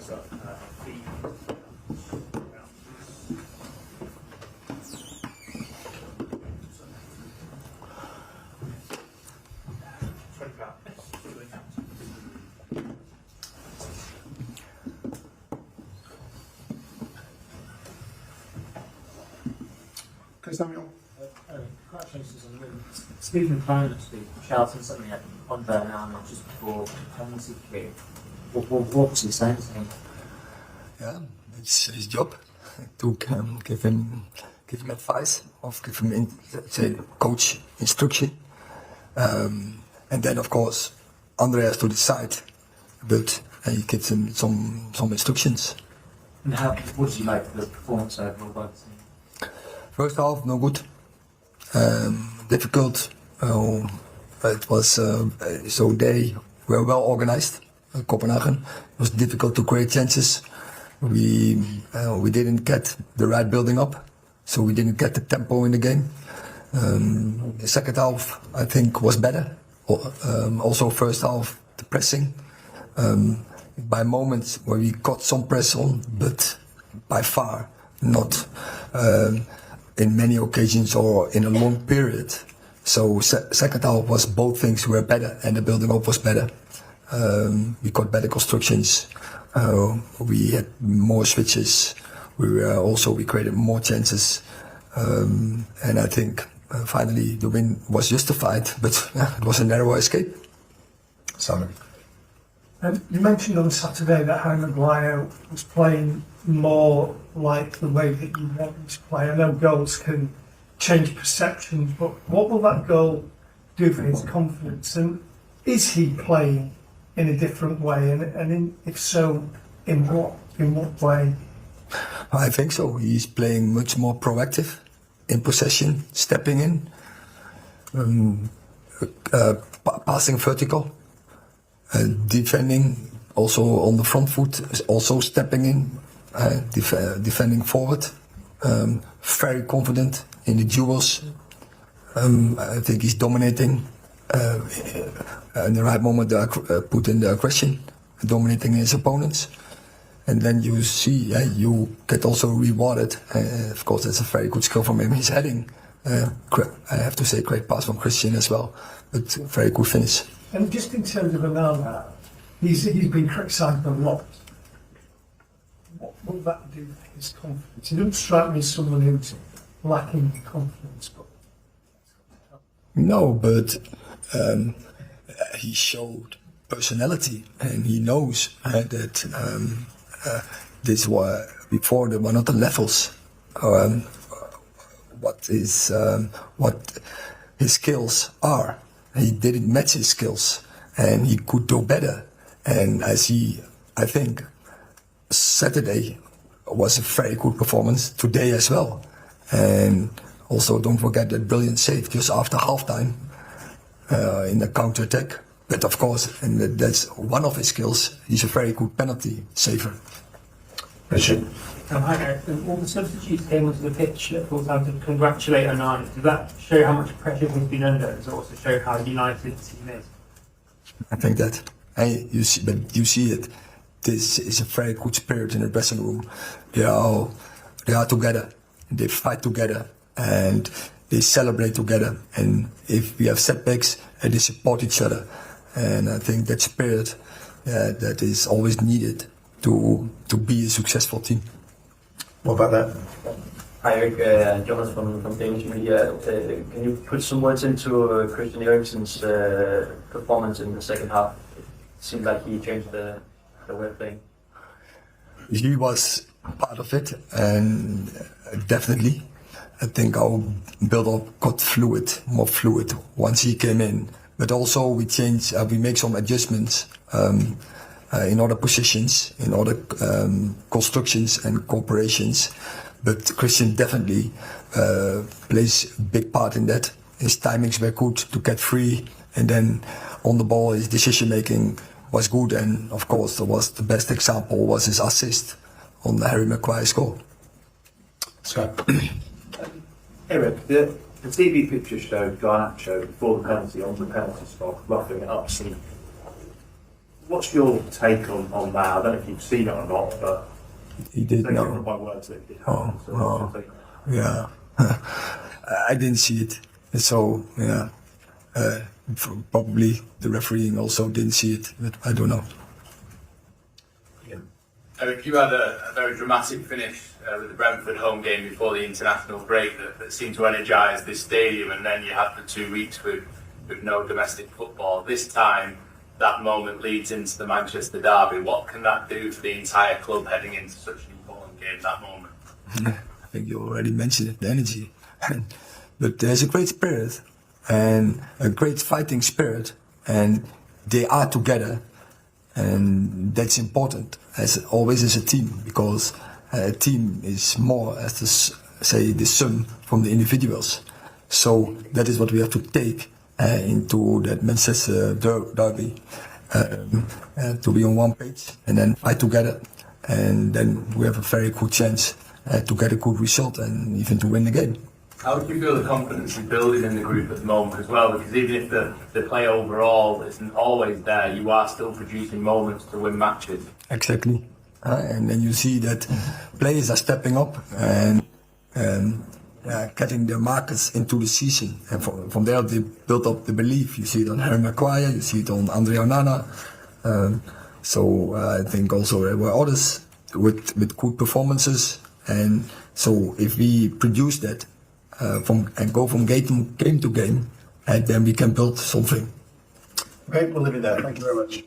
So, feet. 20 pounds. Samuel. Congratulations on the win. Speaking of financially, Charlton suddenly had on Bernardo just before the penalty kick. What was he saying to him? Yeah, it's his job to give him advice or give him coach instruction, and then of course Andre has to decide, but he gives him some instructions. And what did you like the performance overall by the team? First half, no good. Difficult. It was so they were well organized. Copenhagen. It was difficult to create chances. We didn't get the right building up, so we didn't get the tempo in the game. The second half, I think, was better. Also, first half, the pressing. By moments where we got some press on, but by far not. In many occasions or in a long period. So second half was both things were better and the building up was better. We got better constructions. We had more switches. We created more chances. And I think finally the win was justified, but it was a narrow escape. Simon. You mentioned on Saturday that Harry Maguire was playing more like the way that you want him to play. I know goals can change perceptions, but what will that goal do for his confidence? And is he playing in a different way? If so, in what way? I think so. He's playing much more proactive in possession, stepping in, passing vertical. Defending also on the front foot, also stepping in, defending forward, very confident in the duels. I think he's dominating. In the right moment, put in the aggression, dominating his opponents. And then you see, you get also rewarded. Of course, that's a very good skill from him. He's heading. I have to say, great pass from Christian as well, but very good finish. And just in terms of Onana, he's been criticised a lot. What will that do for his confidence? He doesn't strike me as someone who's lacking confidence. No, but he showed personality, and he knows that this was before there were not the levels. What his skills are. He didn't match his skills, and he could do better. And I think Saturday was a very good performance. Today as well. And also don't forget that brilliant save just after halftime in the counter attack. But of course, and that's one of his skills. He's a very good penalty saver. Richard. All the substitutes came onto the pitch at full time to congratulate Onana. Does that show how much pressure he's been under? Does it also show how united the team is? I think that. You see it. This is a very good spirit in the dressing room. They are together. They fight together and they celebrate together. And if we have setbacks, they support each other. And I think that spirit that is always needed to be a successful team. What about that? Hi Eric, Jonas from Danish Media. Can you put some words into Christian Eriksen's performance in the second half? It seemed like he changed the way of playing. He was part of it, and definitely, I think our build-up got more fluid once he came in. But also we changed, we make some adjustments in other positions, in other constructions and corporations. But Christian definitely plays a big part in that. His timings were good to get free, and then on the ball his decision making was good. And of course, the best example was his assist on the Harry Maguire's goal. Scott. Eric, the TV picture showed Garnacho before the penalty on the penalty spot, roughing it up. What's your take on that? I don't know if you've seen it or not, but He did take it know. from my words that it did. Oh, So oh. what's your take? Yeah, I didn't see it. So yeah, probably the refereeing also didn't see it, but I don't know. Eric, you had a very dramatic finish with the Brentford home game before the international break that seemed to energise this stadium, and then you had the 2 weeks with no domestic football. This time, that moment leads into the Manchester derby. What can that do for the entire club heading into such an important game, that moment? I think you already mentioned it, the energy. But there's a great spirit and a great fighting spirit, and they are together, and that's important as always as a team, because a team is more as the sum from the individuals. So that is what we have to take into that Manchester derby, to be on one page and then fight together, and then we have a very good chance to get a good result and even to win the game. How do you feel the confidence is building in the group at the moment as well? Because even if the play overall isn't always there, you are still producing moments to win matches. Exactly. And then you see that players are stepping up and getting their markers into the season. And from there they build up the belief. You see it on Harry Maguire, you see it on Andre Onana. So I think also there were others with good performances. And so if we produce that and go from game to game, and then we can build something. Okay, we'll leave it there. Thank you very much.